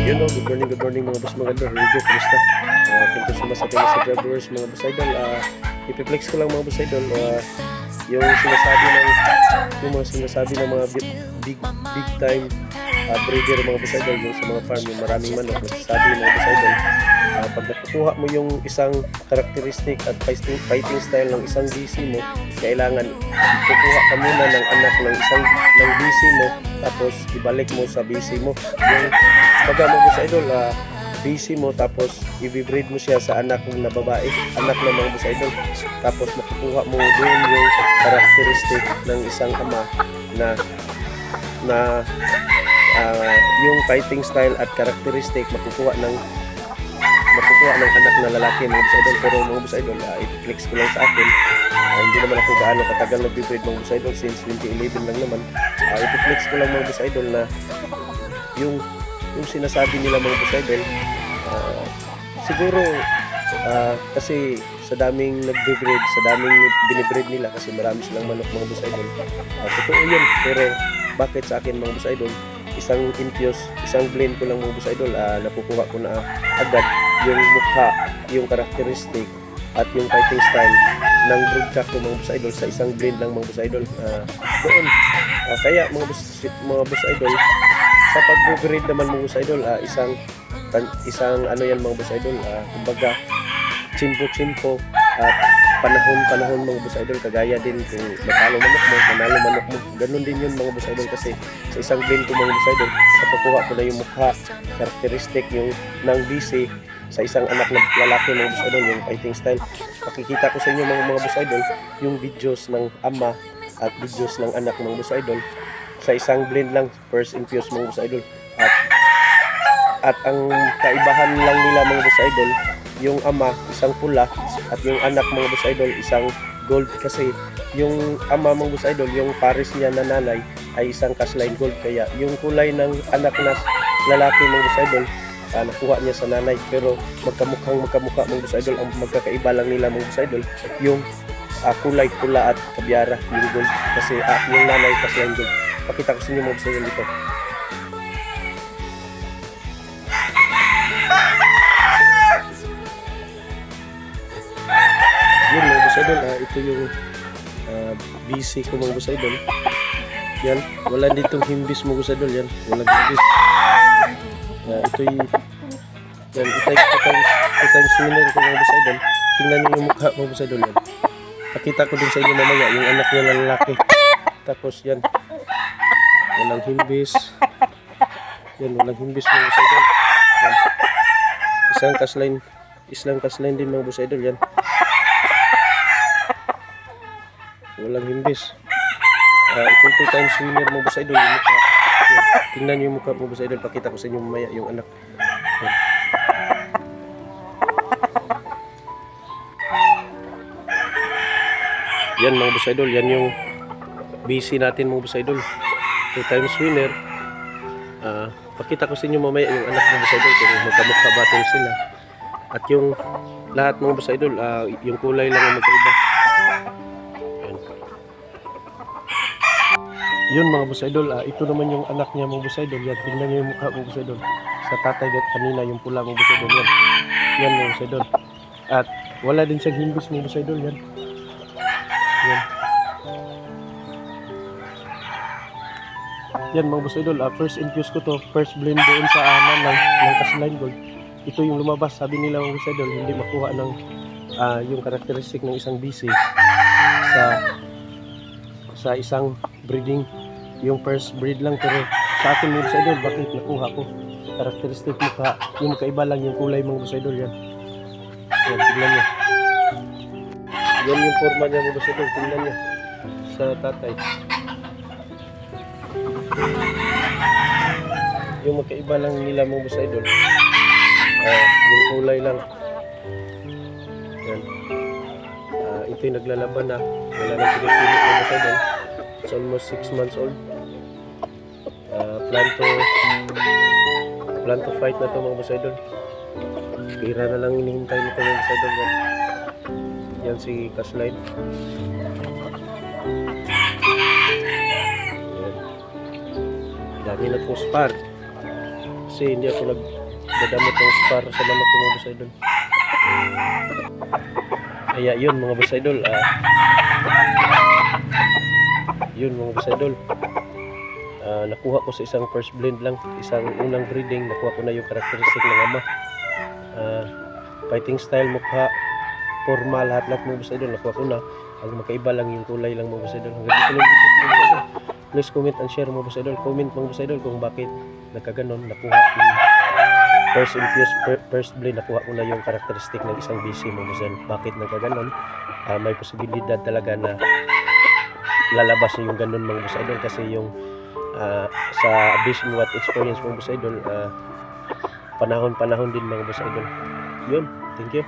Yun o, good morning mga boss mga idol. Review, kumusta? Thank you so much sa ating mga subscribers mga boss idol. Ipiplex ko lang mga boss idol. Yung mga sinasabi ng mga big time breeder mga boss idol, yung sa mga farm, yung maraming manok, nagsasabi mga boss idol, pag nakukuha mo yung isang karakteristik at fighting style ng isang BC mo, kailangan kukuha ka muna ng anak ng BC mo, tapos ibalik mo sa BC mo yung baga mo boss idol, BC mo, tapos i-breed mo siya sa anak na babae, anak ng mga boss idol, tapos makukuha mo doon yung karakteristik ng isang ama na yung fighting style at karakteristik makukuha ng anak na lalaki mga boss idol. Pero mga boss idol, i-flex ko lang sa akin, hindi naman ako gaano katagal nag-breed mga boss idol, since 2011 lang naman. I-flex ko lang mga boss idol na yung sinasabi nila mga boss idol, siguro kasi sa daming nagbe-breed, sa daming binibreed nila, kasi marami silang manok mga boss idol, totoo yun. Pero bakit sa akin mga boss idol, isang infuse, isang blend ko lang mga boss idol, nakukuha ko na agad yung mukha, yung karakteristik at yung fighting style ng broodcock ng mga boss idol sa isang blend lang mga boss idol. Doon kaya mga boss idol, sa pag-breed naman mga boss idol, isang ano yan mga boss idol, kumbaga chimpo at panahon mga boss idol, kagaya din kung manalo manok mo, ganun din yun mga boss idol. Kasi sa isang blend ko mga boss idol, napakuha ko na yung mukha, karakteristik yung ng BC sa isang anak na lalaki mga boss idol, yung fighting style. Pakikita ko sa inyo mga boss idol yung videos ng ama at videos ng anak mga boss idol sa isang blend lang, first infuse mga boss idol. At ang kaibahan lang nila mga boss idol, yung ama isang pula at yung anak mga boss idol isang gold. Kasi yung ama mga boss idol, yung pares niya na nanay ay isang Casline gold, kaya yung kulay ng anak na lalaki mga boss idol, nakuha niya sa nanay. Pero magkamukha mga boss idol, ang magkakaiba lang nila mga boss idol, yung kulay pula at kabyara yung gold, kasi yung nanay Casline gold. Pakita ko sa inyo mga boss idol dito. Yun mga boss idol, ito yung BC ko mga boss idol. Yan, wala ditong himbis mga boss idol, yan, walang himbis. Ito yung yan, two times winner ko mga boss idol. Tingnan nyo yung mukha mga boss idol, yan. Pakita ko din sa inyo mamaya yung anak niya na lalaki. Tapos yan, walang himbis. Yan, walang himbis mga boss idol. Yan. Isang Casline din mga boss idol, yan. Walang himbis. Ito two times winner mga boss idol, yung mukha. Yan. Tingnan nyo yung mukha mga boss idol. Pakita ko sa inyo mamaya yung anak. Yan. Yan mga boss idol, yan yung BC natin mga boss idol, two times winner. Pakita ko sa inyo mamaya yung anak mga boss idol, kung magkamukha ba sila. At yung lahat mga boss idol, yung kulay lang ang magkaiba. Yun mga boss idol, ito naman yung anak niya mga boss idol. Yan, tingnan niyo yung mukha mga boss idol. Sa tatay kanina yung pula mga boss idol, yan mga boss idol. At wala din siyang himbis mga boss idol, yan. Yan mga boss idol, first infuse ko to, first blend doon sa nanay ng Casline gold. Ito yung lumabas, sabi nila mga boss idol, hindi makuha ng yung karakteristik ng isang BC sa isang breeding, yung first breed lang. Pero sa akin mga boss idol, bakit nakuha ko karakteristik mukha, yung magkaiba lang yung kulay mga boss idol, yan. Yan, tignan nyo. Yan yung forma niya mga boss idol, tingnan niya sa tatay. Yung magkaiba lang nila mga boss idol, yung kulay lang. Yan. Ito yung naglalaban na, wala nang pinipili mga boss idol. It's almost 6 months old. Plan to fight na to mga boss idol. Pira na lang hinihintay nito mga boss idol. Yan si Casline. Dami na pong spar. Kasi hindi ako nagdadamot ng spar sa manok ko mga boss idol. Kaya yun mga boss idol. Yun mga boss idol. Nakuha ko sa isang first blend lang, isang unang breeding, nakuha ko na yung characteristic ng ama. Fighting style, mukha, forma, lahat-lahat mga boss idol, nakuha ko na. Ang magkaiba lang yung kulay lang mga boss idol. Hanggang dito lang mga boss idol. Please comment and share mga boss idol. Comment mga boss idol kung bakit nagkaganon, nakuha yung first blend, nakuha ko na yung characteristic ng isang BC mga boss idol. Bakit nagkaganon? May posibilidad talaga na lalabas yung ganun mga boss idol kasi yung sa based on what experience mga boss idol, panahon din mga boss idol. Yun, thank you.